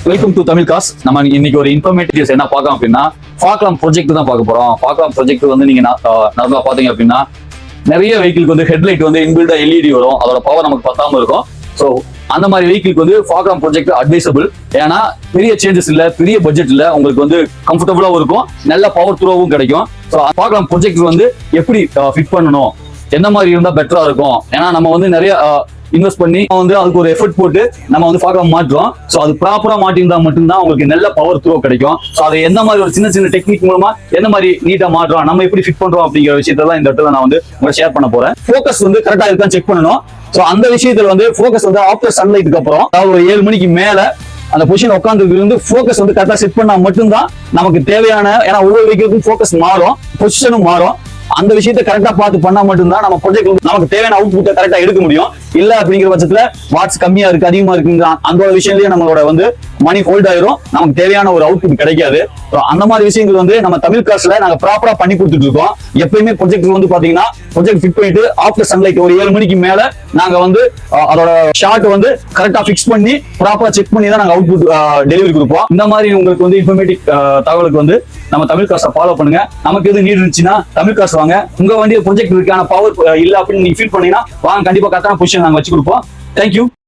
Welcome to Tamil cos. நம்ம இன்னைக்கு ஒரு இன்ஃபர்மேட்டிவ்ஸ் என்ன பார்க்கலாம் அப்படின்னா, ஃபாக்லாம் ப்ராஜெக்ட் தான் பார்க்க போறோம். ஃபாக்லாம் ப்ராஜெக்ட் வந்து நீங்க நல்லா பாத்தீங்க அப்படின்னா, நிறைய வெஹிக்கிளுக்கு வந்து ஹெட்லைட் வந்து இன்பில்டா எல்இடி வரும். அதோட பவர் நமக்கு பத்தாம இருக்கும். ஸோ அந்த மாதிரி வெஹிக்கிளுக்கு வந்து ஃபாக்லாம் ப்ராஜெக்ட் அட்வைசபிள். ஏன்னா பெரிய சேஞ்சஸ் இல்ல, பெரிய பட்ஜெட் இல்ல, உங்களுக்கு வந்து கம்ஃபர்டபுளாவும் இருக்கும், நல்ல பவர் த்ரோவும் கிடைக்கும். ஸோ ஃபாக்லாம் ப்ராஜெக்ட் வந்து எப்படி ஃபிட் பண்ணணும், எந்த மாதிரி இருந்தா பெட்டரா இருக்கும். ஏன்னா நம்ம வந்து நிறைய இன்வெஸ்ட் பண்ணி வந்து அதுக்கு ஒரு எஃபர்ட் போட்டு நம்ம வந்து ஃபாக்லாம் மாட்டுறோம். ஸோ அது ப்ராப்பரா மாட்டிருந்தா மட்டும்தான் உங்களுக்கு நல்ல பவர் த்ரோ கிடைக்கும். ஸோ அதை எந்த மாதிரி ஒரு சின்ன சின்ன டெக்னிக் மூலமா எந்த மாதிரி நீட்டா மாட்டுறோம், நம்ம எப்படி ஃபிட் பண்றோம் அப்படிங்கிற விஷயத்தான் இந்த இடத்துல நான் வந்து உங்களை ஷேர் பண்ண போறேன். ஃபோக்கஸ் வந்து கரெக்டா இருக்கான்னு செக் பண்ணணும். ஸோ அந்த விஷயத்துல வந்து ஃபோக்கஸ் வந்து ஆஃப்டர் சன்லைட்டுக்கு அப்புறம் அதாவது ஒரு 7 மணிக்கு மேல அந்த பொசிஷன் உட்காந்துருக்கு இருந்து ஃபோக்கஸ் வந்து கரெக்டா செட் பண்ணா மட்டும்தான் நமக்கு தேவையான, ஏன்னா ஒவ்வொரு வெஹிக்கிளுக்கும் ஃபோக்கஸ் மாறும், பொசிஷனும் மாறும். அந்த விஷயத்த கரெக்டா பார்த்து பண்ணா மட்டும்தான் நம்ம ப்ராஜெக்ட் வந்து நமக்கு தேவையான அவுட்புட்டை கரெக்டா எடுக்க முடியும். இல்ல அப்படிங்கிற பட்சத்துல வாட்ஸ் கம்மியா இருக்கு, அதிகமா இருக்குங்கிற அந்த விஷயங்களே நம்மளோட வந்து மணி ஹோல்ட் ஆயிரும், நமக்கு தேவையான ஒரு அவுட்புட் கிடைக்காது. அந்த மாதிரி விஷயங்கள் வந்து நம்ம தமிழ் காசுல நாங்க ப்ராப்பரா பண்ணி கொடுத்துட்டு இருக்கோம். எப்பயுமே ப்ராஜெக்ட் வந்து பாத்தீங்கன்னா ப்ராஜெக்ட் ஃபிட் பண்ணிட்டு ஆஃப்டர் சன்லைட் ஒரு 7 மணிக்கு மேல நாங்க வந்து அதோட ஷார்ட் வந்து கரெக்டா ஃபிக்ஸ் பண்ணி ப்ராப்பரா செக் பண்ணி தான் நாங்க அவுட்புட் டெலிவரி கொடுப்போம். இந்த மாதிரி உங்களுக்கு வந்து இன்ஃபர்மேட்டிவ் தகவலுக்கு வந்து நம்ம தமிழ் காசை ஃபாலோ பண்ணுங்க. நமக்கு எது நீட் இருந்துச்சுன்னா தமிழ் காசு வாங்க. உங்க வண்டிய ப்ராஜெக்ட் இருக்கான பவர் இல்ல அப்படின்னு நீங்க ஃபீல் பண்ணீங்கன்னா வாங்க, கண்டிப்பா கரெக்டான பொசிஷன் நாங்க வச்சு கொடுப்போம். தேங்க்யூ.